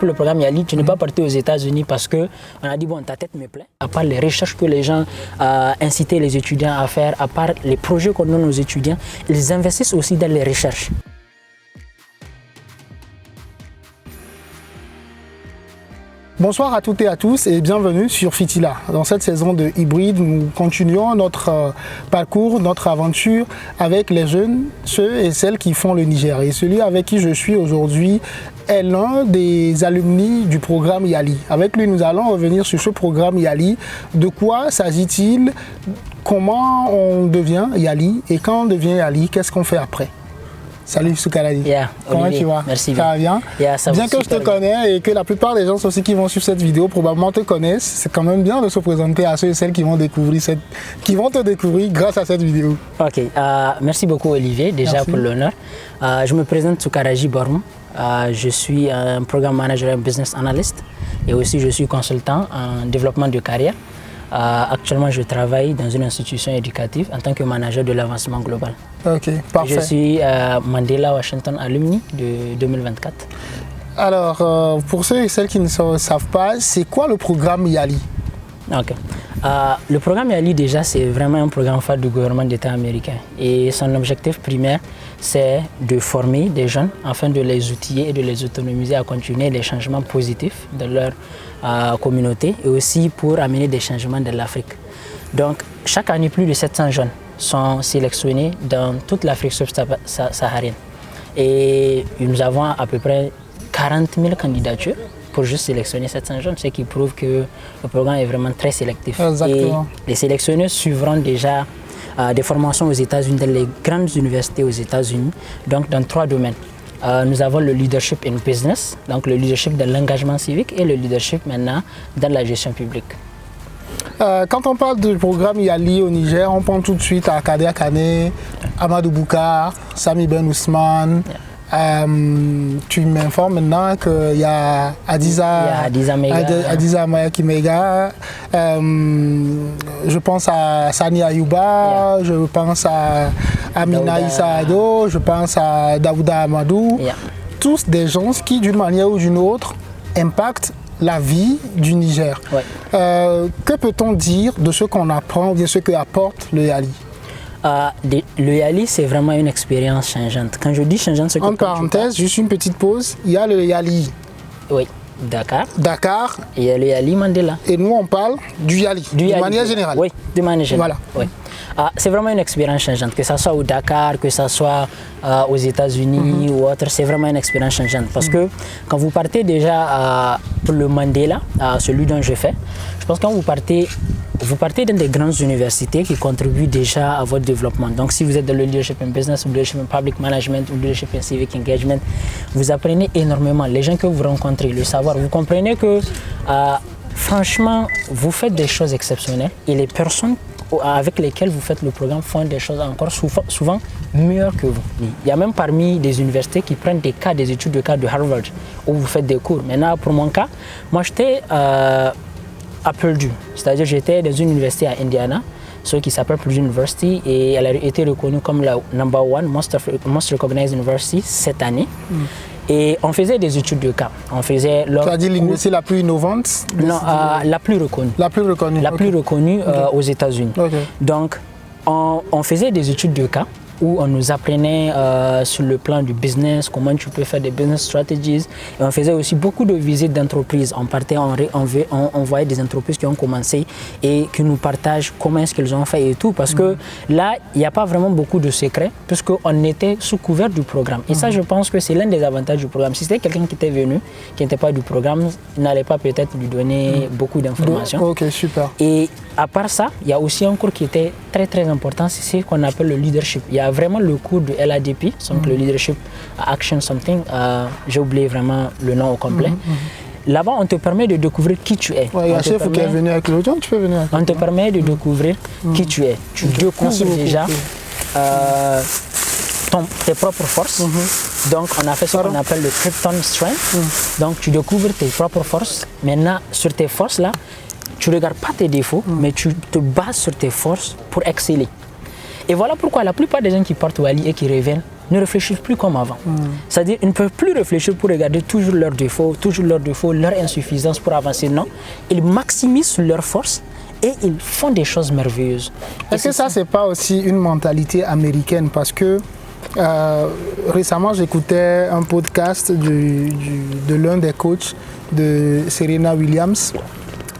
le programme Yali, tu n'es pas parti aux États-Unis parce qu'on a dit, bon, ta tête me plaît. À part les recherches que les gens incitaient les étudiants à faire, à part les projets qu'on donne aux étudiants, ils investissent aussi dans les recherches. Bonsoir à toutes et à tous et bienvenue sur Fitila. Dans cette saison de hybride, nous continuons notre parcours, notre aventure avec les jeunes, ceux et celles qui font le Niger. Et celui avec qui je suis aujourd'hui est l'un des alumni du programme Yali. Avec lui, nous allons revenir sur ce programme Yali. De quoi s'agit-il? Comment on devient Yali? Et quand on devient Yali, qu'est-ce qu'on fait après? Salut Soukaradi. Comment Olivier, tu vas? Merci Ça va bien? Ça bien que je te connais et que la plupart des gens aussi qui vont suivre cette vidéo probablement te connaissent, c'est quand même bien de se présenter à ceux et celles qui vont te découvrir grâce à cette vidéo. Ok, merci beaucoup Olivier déjà pour l'honneur. Je me présente Soukaradi Borm. Je suis un programme manager et business analyst et aussi je suis consultant en développement de carrière. Actuellement, je travaille dans une institution éducative en tant que manager de l'avancement global. Ok, parfait. Je suis Mandela Washington Alumni de 2024. Alors, pour ceux et celles qui ne savent pas, c'est quoi le programme Yali? Ok. Le programme Yali, déjà, c'est vraiment un programme phare du gouvernement d'État américain. Et son objectif primaire, c'est de former des jeunes afin de les outiller et de les autonomiser à continuer les changements positifs de leur communauté et aussi pour amener des changements de l'Afrique. Donc, chaque année, plus de 700 jeunes sont sélectionnés dans toute l'Afrique subsaharienne. Et nous avons à peu près 40 000 candidatures pour juste sélectionner 700 jeunes, ce qui prouve que le programme est vraiment très sélectif. Exactement. Et les sélectionneurs suivront déjà des formations aux États-Unis, dans les grandes universités aux États-Unis, donc dans 3 domaines. Nous avons le leadership in business, donc le leadership dans l'engagement civique et le leadership maintenant dans la gestion publique. Quand on parle du programme Yali au Niger, on pense tout de suite à Kader Kane, Amadou Boukar, Sami Ben Ousmane. Tu m'informes maintenant qu'il y a Adiza Maya Kimega, je pense à Sani Ayouba, je pense à Amina Issa Ado, je pense à Daouda Amadou. Tous des gens qui d'une manière ou d'une autre impactent la vie du Niger. Que peut-on dire de ce qu'on apprend ou de ce que apporte le Yali? Le Yali, c'est vraiment une expérience changeante. Quand je dis changeante, c'est que... En parenthèse, juste une petite pause, il y a le Yali. Oui, Dakar. Et il y a le Yali Mandela. Et nous, on parle du Yali, de manière générale. Oui, de manière générale. Voilà. Oui. C'est vraiment une expérience changeante, que ce soit au Dakar, que ce soit aux États-Unis ou autre, c'est vraiment une expérience changeante. Parce que quand vous partez déjà pour le Mandela, celui dont je fais, je pense que quand vous partez dans des grandes universités qui contribuent déjà à votre développement. Donc si vous êtes dans le leadership in business, ou leadership in public management, ou leadership in civic engagement, vous apprenez énormément. Les gens que vous rencontrez, le savoir, vous comprenez que franchement, vous faites des choses exceptionnelles et les personnes avec lesquelles vous faites le programme font des choses encore souvent meilleures que vous. Il y a même parmi des universités qui prennent des études de cas de Harvard où vous faites des cours. Maintenant, pour mon cas, moi j'étais à Purdue, c'est-à-dire j'étais dans une université à Indiana, ce qui s'appelle Purdue University, et elle a été reconnue comme la #1 Most Recognized University cette année. Et on faisait des études de cas. Tu as dit l'université la plus innovante? Non, la plus reconnue. La plus reconnue. La plus reconnue aux États-Unis. Donc, on faisait des études de cas où on nous apprenait sur le plan du business, comment tu peux faire des business strategies. Et on faisait aussi beaucoup de visites d'entreprises. On partait, on voyait des entreprises qui ont commencé et qui nous partagent comment est-ce qu'ils ont fait et tout. Parce que là, il n'y a pas vraiment beaucoup de secrets puisqu'on était sous couvert du programme. Et ça, je pense que c'est l'un des avantages du programme. Si c'était quelqu'un qui était venu, qui n'était pas du programme, n'allait pas peut-être lui donner beaucoup d'informations. Ok, super. Et à part ça, il y a aussi un cours qui était très très important, c'est ce qu'on appelle le leadership. Il y a vraiment le cours de LADP, donc le leadership action something, j'ai oublié vraiment le nom au complet. Là-bas, on te permet de découvrir qui tu es. Il y a un chef qui est venu avec l'autre, tu peux venir avec on te permet de découvrir qui tu es. Tu découvres déjà tes propres forces. Donc, on a fait ce qu'on appelle le Krypton Strength. Donc, tu découvres tes propres forces. Maintenant, sur tes forces-là, tu ne regardes pas tes défauts, mais tu te bases sur tes forces pour exceller. Et voilà pourquoi la plupart des gens qui partent au Ali et qui reviennent ne réfléchissent plus comme avant. C'est-à-dire ils ne peuvent plus réfléchir pour regarder toujours leurs défauts, leur insuffisance pour avancer. Non, ils maximisent leurs forces et ils font des choses merveilleuses. Est-ce que ça, c'est pas aussi une mentalité américaine? Parce que récemment, j'écoutais un podcast de l'un des coachs de Serena Williams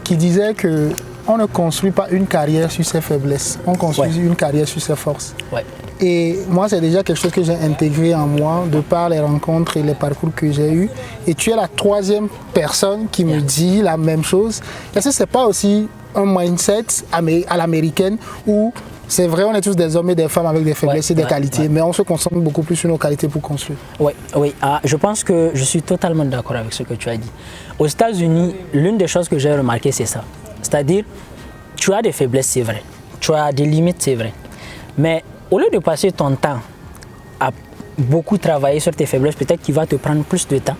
qui disait que on ne construit pas une carrière sur ses faiblesses, on construit une carrière sur ses forces. Ouais. Et moi, c'est déjà quelque chose que j'ai intégré en moi de par les rencontres et les parcours que j'ai eus. Et tu es la troisième personne qui me dit la même chose. Est-ce que ce n'est pas aussi un mindset à l'américaine où c'est vrai, on est tous des hommes et des femmes avec des faiblesses et des qualités, mais on se concentre beaucoup plus sur nos qualités pour construire. Oui, je pense que je suis totalement d'accord avec ce que tu as dit. Aux États-Unis, l'une des choses que j'ai remarqué, c'est ça. C'est-à-dire, tu as des faiblesses, c'est vrai. Tu as des limites, c'est vrai. Mais au lieu de passer ton temps à beaucoup travailler sur tes faiblesses, peut-être qu'il va te prendre plus de temps.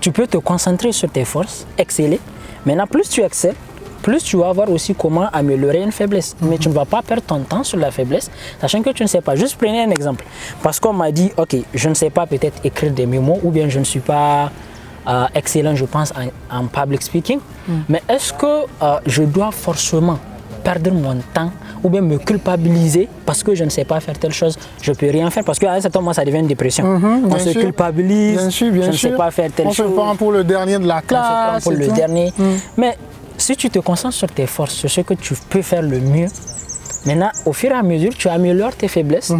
Tu peux te concentrer sur tes forces, exceller. Maintenant, plus tu excelles, plus tu vas voir aussi comment améliorer une faiblesse. Mais tu ne vas pas perdre ton temps sur la faiblesse, sachant que tu ne sais pas. Juste prenez un exemple. Parce qu'on m'a dit, ok, je ne sais pas peut-être écrire des mémos, ou bien je ne suis pas excellent, je pense, en public speaking. Mais est-ce que je dois forcément perdre mon temps ou bien me culpabiliser parce que je ne sais pas faire telle chose, je ne peux rien faire parce qu'à un certain moment ça devient une dépression. On se culpabilise, je ne sais pas faire telle chose. On se prend pour le dernier de la classe. On se prend pour le dernier. Mais si tu te concentres sur tes forces, sur ce que tu peux faire le mieux, maintenant au fur et à mesure tu améliores tes faiblesses,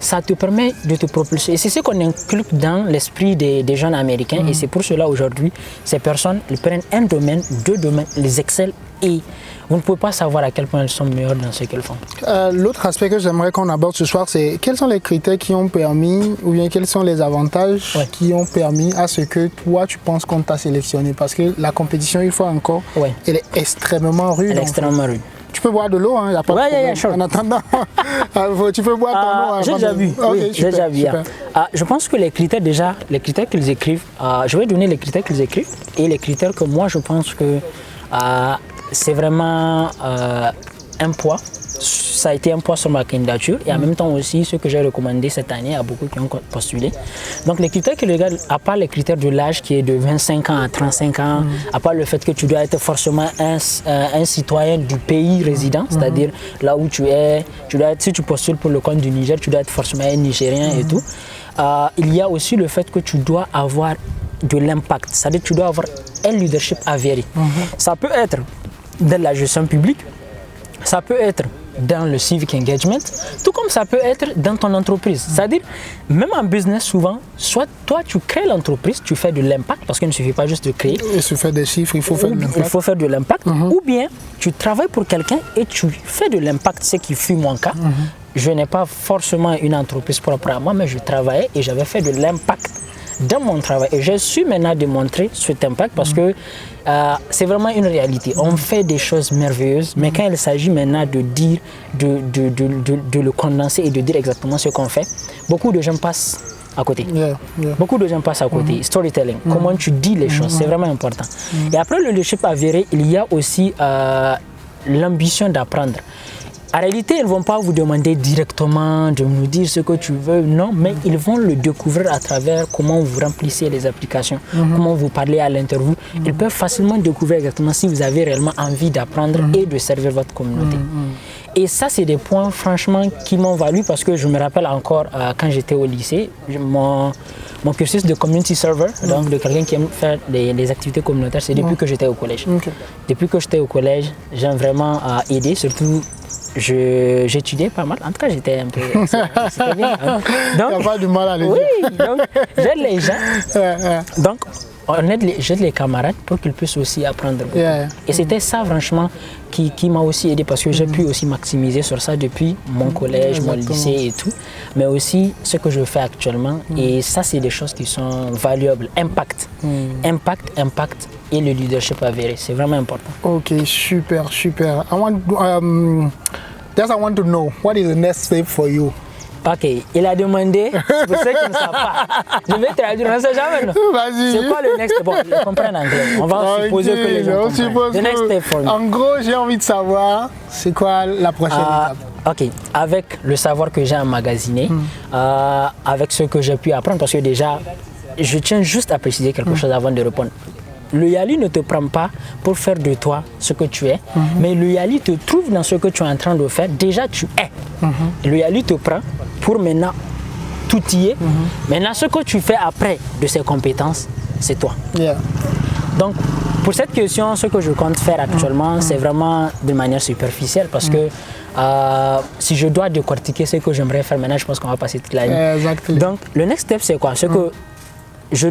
ça te permet de te propulser. Et c'est ce qu'on inculque dans l'esprit des jeunes américains et c'est pour cela aujourd'hui, ces personnes ils prennent un domaine, deux domaines, ils excellent et vous ne pouvez pas savoir à quel point elles sont meilleures dans ce qu'elles font. L'autre aspect que j'aimerais qu'on aborde ce soir, c'est quels sont les critères qui ont permis, ou bien quels sont les avantages qui ont permis à ce que toi, tu penses qu'on t'a sélectionné. Parce que la compétition, une fois encore, elle est extrêmement rude. Elle est extrêmement rude. Tu peux boire de l'eau, il n'y a pas de problème. Sure. En attendant, tu peux boire ton eau. J'ai déjà vu. J'ai déjà vu. Je pense que les critères qu'ils écrivent, je vais donner les critères qu'ils écrivent et les critères que moi je pense que c'est vraiment un poids. Ça a été un poids sur ma candidature et en même temps aussi ce que j'ai recommandé cette année à beaucoup qui ont postulé. Donc les critères qu'ils regardent, à part les critères de l'âge qui est de 25 ans à 35 ans, à part le fait que tu dois être forcément un citoyen du pays résident, c'est-à-dire là où tu es, si tu postules pour le compte du Niger, tu dois être forcément un Nigérien et tout. Il y a aussi le fait que tu dois avoir de l'impact, c'est-à-dire que tu dois avoir un leadership avéré. Ça peut être dans la gestion publique, ça peut être dans le civic engagement, tout comme ça peut être dans ton entreprise. C'est-à-dire, même en business, souvent, soit toi, tu crées l'entreprise, tu fais de l'impact, parce qu'il ne suffit pas juste de créer. Il se fait des chiffres, il faut faire de l'impact. Il faut faire de l'impact. Ou bien, tu travailles pour quelqu'un et tu fais de l'impact, ce qui fut mon cas. Je n'ai pas forcément une entreprise propre à moi, mais je travaillais et j'avais fait de l'impact dans mon travail. Et j'ai su maintenant démontrer cet impact parce que c'est vraiment une réalité. On fait des choses merveilleuses, mais quand il s'agit maintenant de dire, de le condenser et de dire exactement ce qu'on fait, beaucoup de gens passent à côté. Beaucoup de gens passent à côté. Storytelling, comment tu dis les choses, c'est vraiment important. Et après le leadership avéré, il y a aussi l'ambition d'apprendre. En réalité, ils ne vont pas vous demander directement de nous dire ce que tu veux, non, mais ils vont le découvrir à travers comment vous remplissez les applications, comment vous parlez à l'interview. Ils peuvent facilement découvrir exactement si vous avez réellement envie d'apprendre et de servir votre communauté. Et ça, c'est des points, franchement, qui m'ont valu parce que je me rappelle encore quand j'étais au lycée, mon cursus de community server, donc de quelqu'un qui aime faire des activités communautaires, c'est depuis que j'étais au collège. Depuis que j'étais au collège, j'aime vraiment aider, surtout j'étudiais pas mal. En tout cas, j'étais un peu... C'était bien. Hein. Donc, il n'y a pas du mal à les dire. Oui, donc j'aide les gens. Donc, j'aide les camarades pour qu'ils puissent aussi apprendre. Et c'était ça, franchement, qui m'a aussi aidé parce que j'ai pu aussi maximiser sur ça depuis mon collège, mon lycée et tout. Mais aussi ce que je fais actuellement. Et ça, c'est des choses qui sont valuables. Impact. Impact et le leadership avéré. C'est vraiment important. Ok, super. I want to know, what is the next step for you? Ok, il a demandé, pour ceux qui ne savent pas, je vais traduire, on ne sait jamais, non? C'est quoi le next step? Bon, ils comprennent en anglais, on va supposer que les gens comprennent. The next step for me. En gros, j'ai envie de savoir, c'est quoi la prochaine étape? Ok, avec le savoir que j'ai emmagasiné, avec ce que j'ai pu apprendre, parce que déjà, je tiens juste à préciser quelque chose avant de répondre. Le Yali ne te prend pas pour faire de toi ce que tu es, mais le Yali te trouve dans ce que tu es en train de faire. Déjà, tu es. Le Yali te prend pour maintenant tout y est. Maintenant, ce que tu fais après de ces compétences, c'est toi. Yeah. Donc, pour cette question, ce que je compte faire actuellement, c'est vraiment de manière superficielle parce que si je dois décortiquer ce que j'aimerais faire maintenant, je pense qu'on va passer toute la nuit. Exactement. Donc, le next step, c'est quoi? C'est que je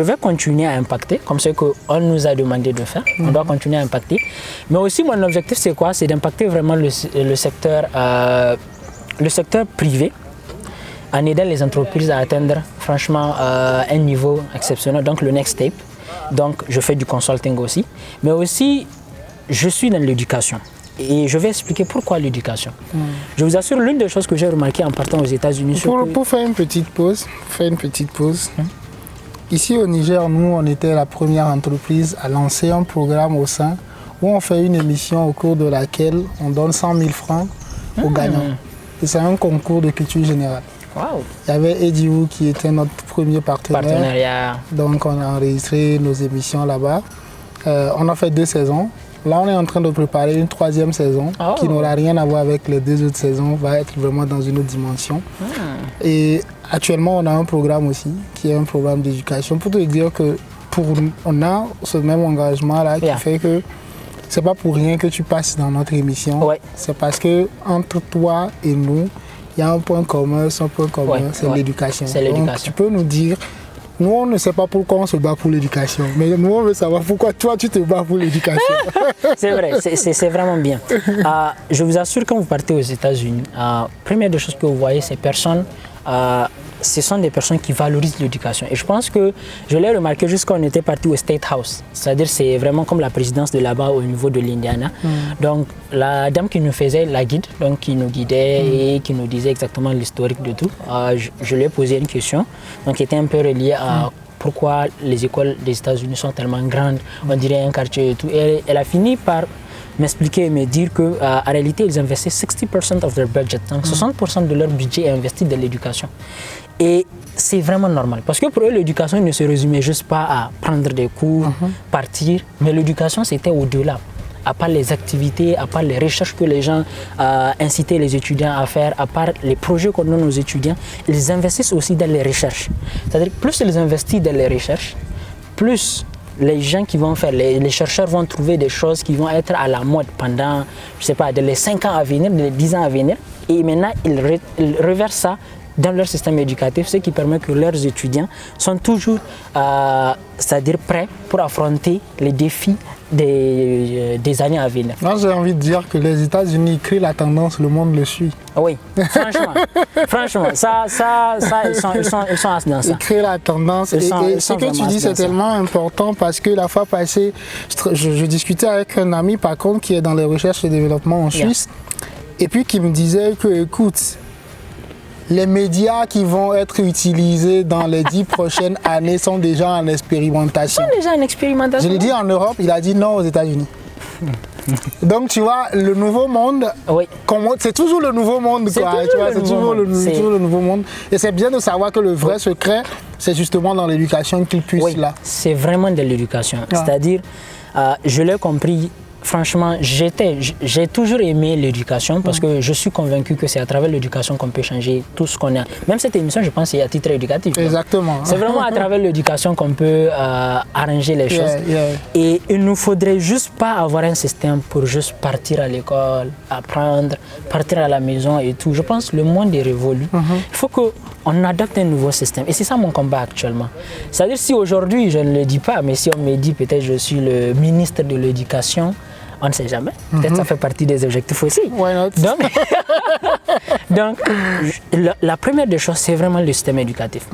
vais continuer à impacter, comme ce qu'on nous a demandé de faire. On doit continuer à impacter. Mais aussi, mon objectif, c'est quoi? C'est d'impacter vraiment le secteur privé en aidant les entreprises à atteindre, franchement, un niveau exceptionnel. Donc, le next step. Donc, je fais du consulting aussi. Mais aussi, je suis dans l'éducation. Et je vais expliquer pourquoi l'éducation. Je vous assure, l'une des choses que j'ai remarqué en partant aux États-Unis... Pour faire une petite pause, ici au Niger, nous, on était la première entreprise à lancer un programme au sein où on fait une émission au cours de laquelle on donne 100 000 francs aux gagnants. Et c'est un concours de culture générale. Wow. Il y avait Ediou qui était notre premier partenaire. Donc on a enregistré nos émissions là-bas. On a fait 2 saisons. Là, on est en train de préparer une 3e saison qui n'aura rien à voir avec les 2 autres saisons, va être vraiment dans une autre dimension. Et actuellement, on a un programme aussi qui est un programme d'éducation pour te dire que on a ce même engagement-là qui fait que c'est pas pour rien que tu passes dans notre émission. C'est parce que entre toi et nous, il y a un point commun, c'est l'éducation. Donc, tu peux nous dire, nous, on ne sait pas pourquoi on se bat pour l'éducation, mais nous, on veut savoir pourquoi toi, tu te bats pour l'éducation. C'est vrai, c'est vraiment bien. Je vous assure, quand vous partez aux États-Unis, première des choses que vous voyez, ces personnes, ce sont des personnes qui valorisent l'éducation. Et je pense que je l'ai remarqué juste quand on était parti au State House. C'est-à-dire c'est vraiment comme la présidence de là-bas au niveau de l'Indiana. Donc la dame qui nous faisait la guide, donc qui nous guidait et qui nous disait exactement l'historique de tout, je lui ai posé une question donc, qui était un peu reliée à pourquoi les écoles des États-Unis sont tellement grandes, on dirait un quartier et tout. Et elle a fini par m'expliquer et me dire qu'en réalité, ils investissent 60% of their budget. Donc 60% de leur budget est investi dans l'éducation. Et c'est vraiment normal. Parce que pour eux, l'éducation ne se résumait juste pas à prendre des cours, partir. Mais l'éducation, c'était au-delà. À part les activités, à part les recherches que les gens incitaient les étudiants à faire, à part les projets qu'on donne aux étudiants, ils investissent aussi dans les recherches. C'est-à-dire, plus ils investissent dans les recherches, plus les gens qui vont faire, les chercheurs vont trouver des choses qui vont être à la mode pendant, je sais pas, les 5 ans à venir, les 10 ans à venir. Et maintenant, ils reversent ça dans leur système éducatif, ce qui permet que leurs étudiants sont toujours, c'est-à-dire prêts pour affronter les défis des années à venir. Moi, j'ai envie de dire que les États-Unis créent la tendance, le monde le suit. Oui, franchement, ça ils sont dans ça. Ils créent la tendance. Et ce que tu dis, c'est tellement important parce que la fois passée, je discutais avec un ami, par contre, qui est dans les recherches et développement en Suisse, et puis qui me disait que, écoute, les médias qui vont être utilisés dans les 10 prochaines années sont déjà en expérimentation. Je l'ai dit en Europe, il a dit non aux États-Unis. Donc tu vois, le nouveau monde, c'est toujours le nouveau monde. C'est toujours le nouveau monde. Et c'est bien de savoir que le vrai secret, c'est justement dans l'éducation qu'il puisse là. C'est vraiment de l'éducation. C'est-à-dire, je l'ai compris. Franchement, j'ai toujours aimé l'éducation parce que je suis convaincu que c'est à travers l'éducation qu'on peut changer tout ce qu'on a. Même cette émission, je pense, c'est à titre éducatif. Exactement. C'est vraiment à travers l'éducation qu'on peut arranger les choses. Et il ne nous faudrait juste pas avoir un système pour juste partir à l'école, apprendre, partir à la maison et tout. Je pense que le monde est révolu. Il faut qu'on adopte un nouveau système. Et c'est ça mon combat actuellement. C'est-à-dire si aujourd'hui, je ne le dis pas, mais si on me dit peut-être je suis le ministre de l'éducation, on ne sait jamais. Peut-être ça fait partie des objectifs aussi. Why not? Donc la première des choses, c'est vraiment le système éducatif.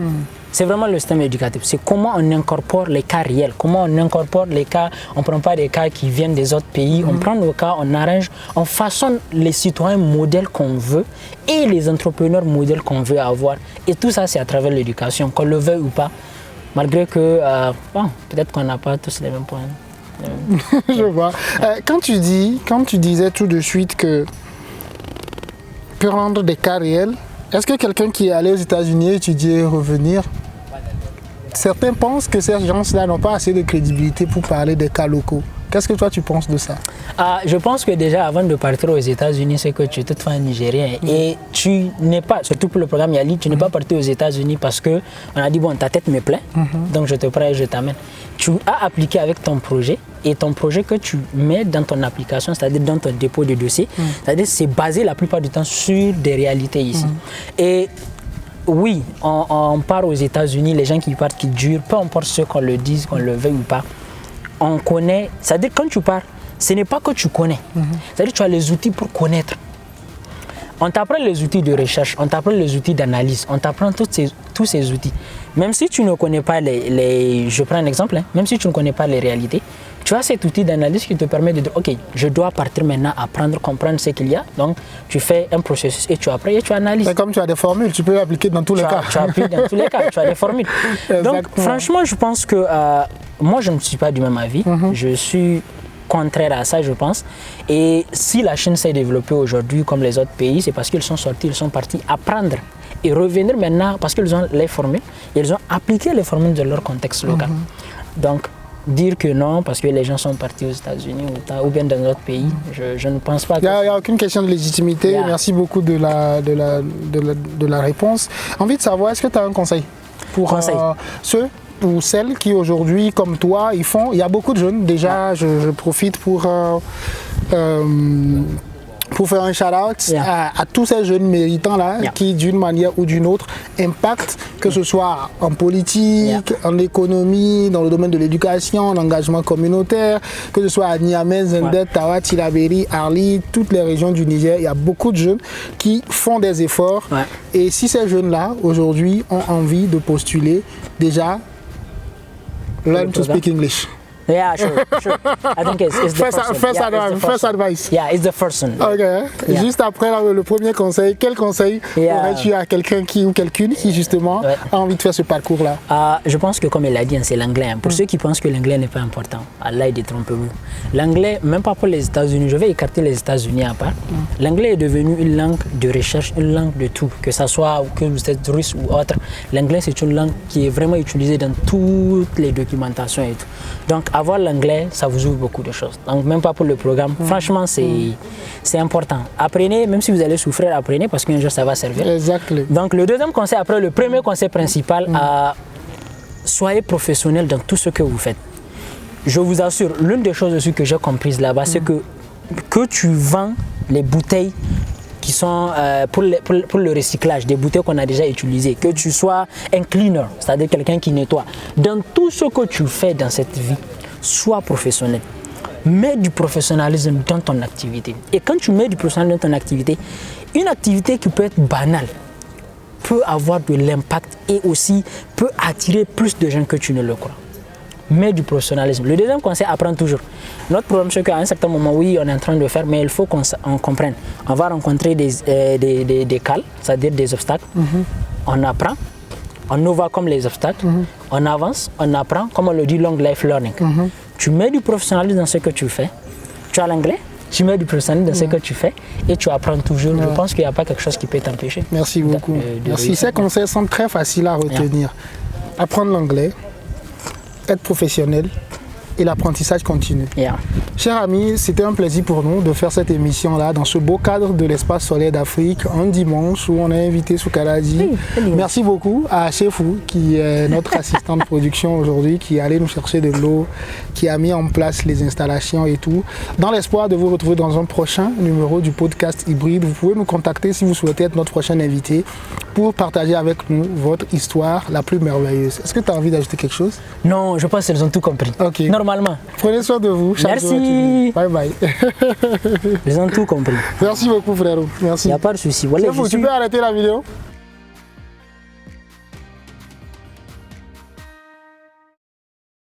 C'est vraiment le système éducatif. C'est comment on incorpore les cas réels, comment on incorpore les cas, on ne prend pas des cas qui viennent des autres pays, on prend nos cas, on arrange, on façonne les citoyens modèles qu'on veut et les entrepreneurs modèles qu'on veut avoir. Et tout ça, c'est à travers l'éducation, qu'on le veuille ou pas. Malgré que, peut-être qu'on n'a pas tous les mêmes points. Je vois. Quand tu disais tout de suite que prendre des cas réels. Est-ce que quelqu'un qui est allé aux États-Unis étudier et revenir, certains pensent que ces gens-là n'ont pas assez de crédibilité pour parler des cas locaux. Qu'est-ce que toi tu penses de ça? Je pense que déjà avant de partir aux États-Unis, c'est que tu es toutefois un Nigérien et tu n'es pas, surtout pour le programme Yali, tu n'es pas parti aux États-Unis parce que on a dit bon ta tête me plaît, donc je te prends et je t'amène. Tu as appliqué avec ton projet et ton projet que tu mets dans ton application, c'est-à-dire dans ton dépôt de dossier, c'est-à-dire c'est basé la plupart du temps sur des réalités ici. Et oui, on part aux États-Unis, les gens qui partent, qui durent, peu importe ce qu'on le dise, qu'on le veuille ou pas, on connaît, c'est-à-dire quand tu pars, ce n'est pas que tu connais, c'est-à-dire que tu as les outils pour connaître. On t'apprend les outils de recherche, on t'apprend les outils d'analyse, on t'apprend tous ces outils. Même si tu ne connais pas je prends un exemple, même si tu ne connais pas les réalités, tu as cet outil d'analyse qui te permet de dire, ok, je dois partir maintenant, apprendre, comprendre ce qu'il y a. Donc, tu fais un processus et tu apprends et tu analyses. C'est comme tu as des formules, tu peux l'appliquer dans tous les cas. Tu appliques dans tous les cas, tu as des formules. Donc, franchement, je pense que moi, je ne suis pas du même avis. Je suis contraire à ça, je pense. Et si la Chine s'est développée aujourd'hui comme les autres pays, c'est parce qu'ils sont sortis, ils sont partis apprendre et revenir maintenant parce qu'ils ont les formules, ils ont appliqué les formules de leur contexte local. Donc, dire que non, parce que les gens sont partis aux États-Unis ou bien dans d'autres pays, je ne pense pas que... Il n'y a aucune question de légitimité. Merci beaucoup de la réponse. Envie de savoir, est-ce que tu as un conseil pour ceux ou celles qui aujourd'hui, comme toi, ils font... Il y a beaucoup de jeunes. Déjà, je profite pour faire un shout-out à tous ces jeunes méritants-là qui, d'une manière ou d'une autre, impactent, que ce soit en politique, en économie, dans le domaine de l'éducation, en engagement communautaire, que ce soit à Niamey, Zender, Tawa, Tillabéri, Arlit, toutes les régions du Niger. Il y a beaucoup de jeunes qui font des efforts. Et si ces jeunes-là, aujourd'hui, ont envie de postuler, déjà, learn to speak English. Yeah, sure. I think it's the first advice. Yeah, it's the first one. Okay. Yeah. Juste après le premier conseil, quel conseil aurais-tu à quelqu'un ou quelqu'une qui justement a envie de faire ce parcours-là? Je pense que comme il a dit, c'est l'anglais. Pour ceux qui pensent que l'anglais n'est pas important, Allah détrompez-vous. L'anglais, même pas pour les États-Unis, je vais écarter les États-Unis à part. L'anglais est devenu une langue de recherche, une langue de tout, que ce soit que vous êtes russe ou autre. L'anglais, c'est une langue qui est vraiment utilisée dans toutes les documentations et tout. Donc, avoir l'anglais, ça vous ouvre beaucoup de choses. Donc, même pas pour le programme. Franchement, c'est important. Apprenez, même si vous allez souffrir, apprenez parce qu'un jour, ça va servir. Exactement. Donc, le deuxième conseil, après le premier conseil principal, soyez professionnel dans tout ce que vous faites. Je vous assure, l'une des choses aussi que j'ai comprises là-bas, c'est que tu vends les bouteilles qui sont pour le recyclage, des bouteilles qu'on a déjà utilisées, que tu sois un cleaner, c'est-à-dire quelqu'un qui nettoie. Dans tout ce que tu fais dans cette vie, sois professionnel. Mets du professionnalisme dans ton activité. Et quand tu mets du professionnalisme dans ton activité, une activité qui peut être banale peut avoir de l'impact et aussi peut attirer plus de gens que tu ne le crois. Mets du professionnalisme. Le deuxième conseil, apprends toujours. Notre problème, c'est qu'à un certain moment, oui, on est en train de le faire, mais il faut qu'on comprenne. On va rencontrer des cales, c'est-à-dire des obstacles. On apprend, on overcome les obstacles, on avance, on apprend, comme on le dit, long life learning. Tu mets du professionnalisme dans ce que tu fais. Tu as l'anglais, tu mets du professionnalisme dans ce que tu fais et tu apprends toujours. Je pense qu'il n'y a pas quelque chose qui peut t'empêcher. Merci beaucoup. Merci. Ces conseils sont très faciles à retenir. Apprendre l'anglais, être professionnel et l'apprentissage continu. Chers amis, c'était un plaisir pour nous de faire cette émission-là dans ce beau cadre de l'espace solaire d'Afrique, un dimanche où on a invité Soukaladi. Merci beaucoup à Chefou, qui est notre assistant de production aujourd'hui, qui est allé nous chercher de l'eau, qui a mis en place les installations et tout. Dans l'espoir de vous retrouver dans un prochain numéro du podcast Hybride, vous pouvez nous contacter si vous souhaitez être notre prochain invité pour partager avec nous votre histoire la plus merveilleuse. Est-ce que tu as envie d'ajouter quelque chose? Non, je pense qu'ils ont tout compris. Ok. Normalement. Prenez soin de vous. Merci. Bye bye. Ils ont tout compris. Merci beaucoup, frérot. Merci. Il n'y a pas de souci. Tu peux arrêter la vidéo?